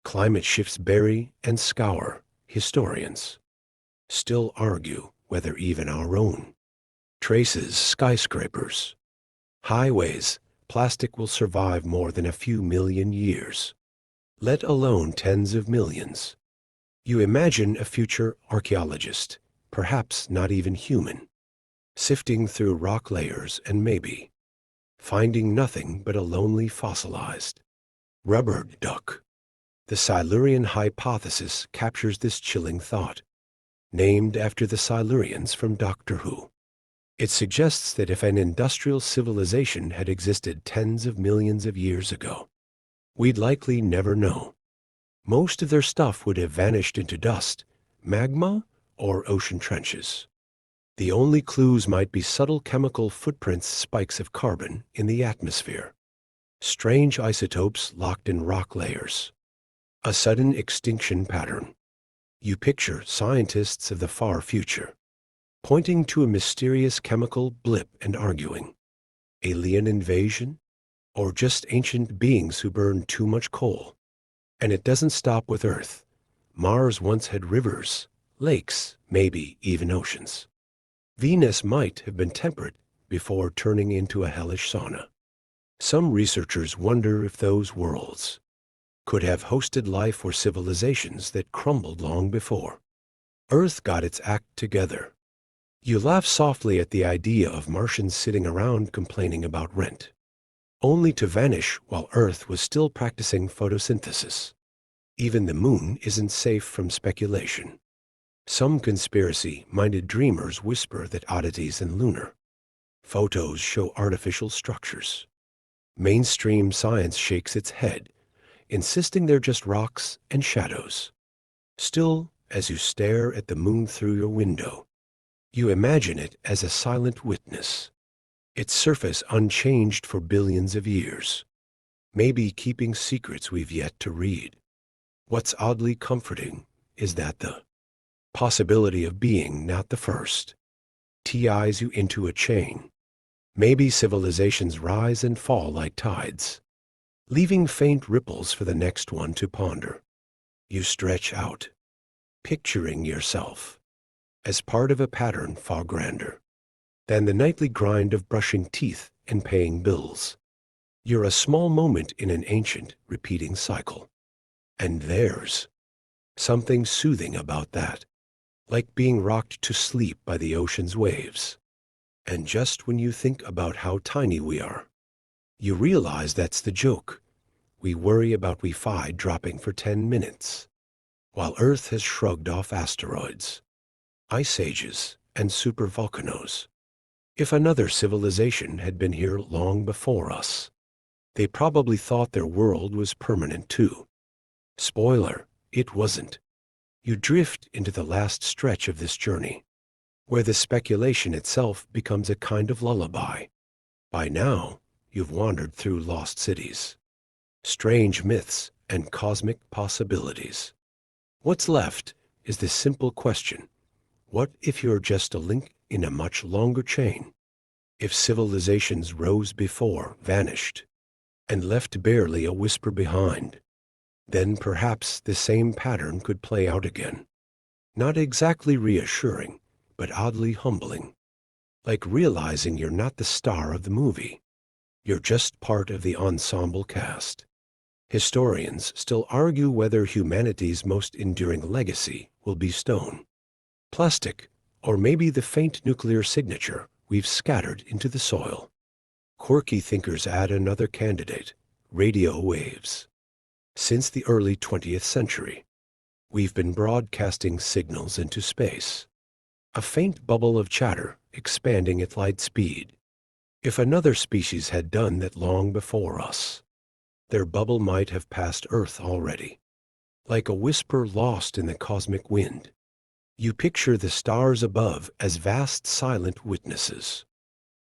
Climate shifts bury and scour. Historians still argue whether even our own traces skyscrapers, highways, plastic will survive more than a few million years, let alone tens of millions. You imagine a future archaeologist, perhaps not even human, sifting through rock layers and maybe finding nothing but a lonely fossilized rubber duck. The Silurian hypothesis captures this chilling thought, named after the Silurians from Doctor Who. It suggests that if an industrial civilization had existed tens of millions of years ago, we'd likely never know. Most of their stuff would have vanished into dust, magma, or ocean trenches. The only clues might be subtle chemical footprints, spikes of carbon in the atmosphere, strange isotopes locked in rock layers, a sudden extinction pattern. You picture scientists of the far future, pointing to a mysterious chemical blip and arguing, alien invasion, or just ancient beings who burned too much coal. And it doesn't stop with Earth. Mars once had rivers, lakes, maybe even oceans. Venus might have been temperate before turning into a hellish sauna. Some researchers wonder if those worlds could have hosted life or civilizations that crumbled long before Earth got its act together. You laugh softly at the idea of Martians sitting around complaining about rent, only to vanish while Earth was still practicing photosynthesis. Even the moon isn't safe from speculation. Some conspiracy-minded dreamers whisper that oddities in lunar photos show artificial structures. Mainstream science shakes its head, insisting they're just rocks and shadows. Still, as you stare at the moon through your window, you imagine it as a silent witness, its surface unchanged for billions of years, maybe keeping secrets we've yet to read. What's oddly comforting is that the possibility of being not the first ties you into a chain. Maybe civilizations rise and fall like tides, leaving faint ripples for the next one to ponder. You stretch out, picturing yourself as part of a pattern far grander than the nightly grind of brushing teeth and paying bills. You're a small moment in an ancient, repeating cycle. And there's something soothing about that, like being rocked to sleep by the ocean's waves. And just when you think about how tiny we are, you realize that's the joke. We worry about Wi-Fi dropping for 10 minutes, while Earth has shrugged off asteroids, ice ages, and supervolcanoes. If another civilization had been here long before us, they probably thought their world was permanent too. Spoiler, it wasn't. You drift into the last stretch of this journey, where the speculation itself becomes a kind of lullaby. By now, you've wandered through lost cities, strange myths, and cosmic possibilities. What's left is this simple question: what if you're just a link in a much longer chain? If civilizations rose before, vanished, and left barely a whisper behind, then perhaps the same pattern could play out again. Not exactly reassuring, but oddly humbling. Like realizing you're not the star of the movie. You're just part of the ensemble cast. Historians still argue whether humanity's most enduring legacy will be stone, plastic, or maybe the faint nuclear signature we've scattered into the soil. Quirky thinkers add another candidate: radio waves. Since the early 20th century, we've been broadcasting signals into space, a faint bubble of chatter expanding at light speed. If another species had done that long before us, their bubble might have passed Earth already. Like a whisper lost in the cosmic wind, you picture the stars above as vast silent witnesses,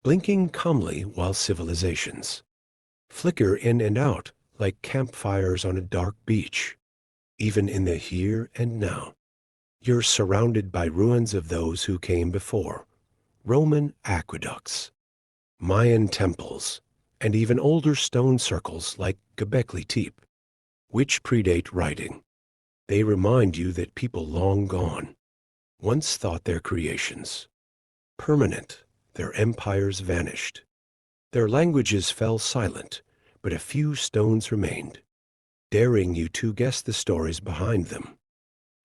blinking calmly while civilizations flicker in and out like campfires on a dark beach. Even in the here and now, you're surrounded by ruins of those who came before: Roman aqueducts, Mayan temples, and even older stone circles like Göbekli Tepe, which predate writing. They remind you that people long gone once thought their creations permanent. Their empires vanished. Their languages fell silent, but a few stones remained, daring you to guess the stories behind them.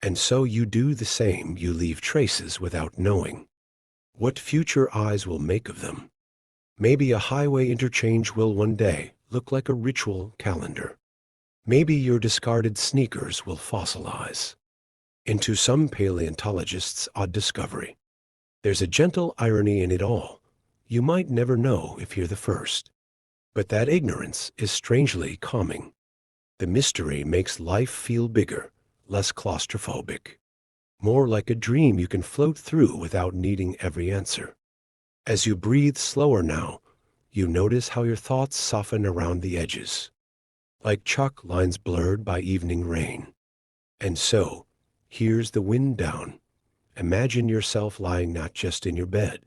And so you do the same. You leave traces without knowing what future eyes will make of them. Maybe a highway interchange will one day look like a ritual calendar. Maybe your discarded sneakers will fossilize into some paleontologist's odd discovery. There's a gentle irony in it all. You might never know if you're the first, but that ignorance is strangely calming. The mystery makes life feel bigger, less claustrophobic, more like a dream you can float through without needing every answer. As you breathe slower now, you notice how your thoughts soften around the edges, like chalk lines blurred by evening rain. And so, here's the wind down. Imagine yourself lying not just in your bed,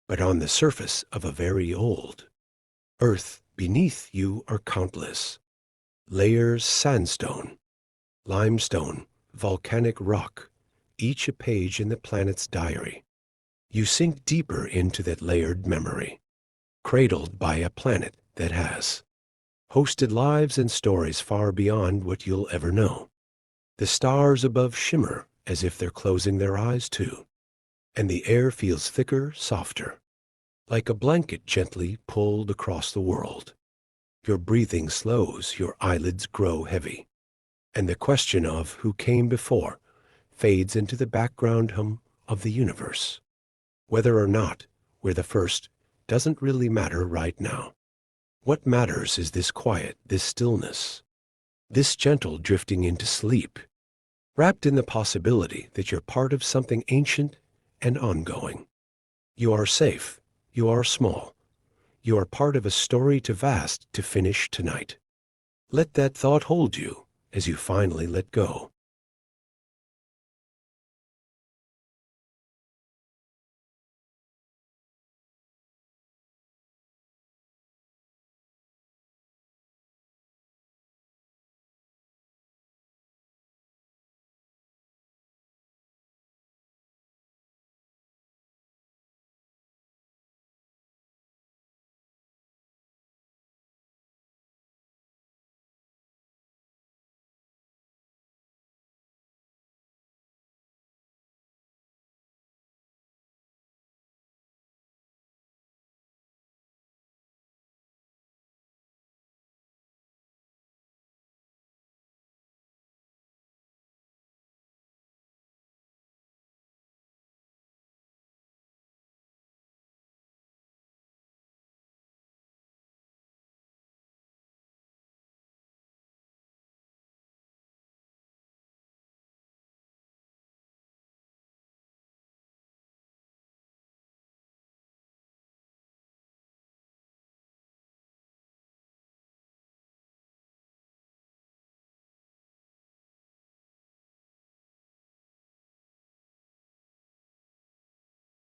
but on the surface of a very old earth. Beneath you are countless layers: sandstone, limestone, volcanic rock, each a page in the planet's diary. You sink deeper into that layered memory, cradled by a planet that has hosted lives and stories far beyond what you'll ever know. The stars above shimmer as if they're closing their eyes too, and the air feels thicker, softer, like a blanket gently pulled across the world. Your breathing slows, your eyelids grow heavy, and the question of who came before fades into the background hum of the universe. Whether or not we're the first doesn't really matter right now. What matters is this quiet, this stillness, this gentle drifting into sleep, wrapped in the possibility that you're part of something ancient and ongoing. You are safe. You are small. You are part of a story too vast to finish tonight. Let that thought hold you as you finally let go.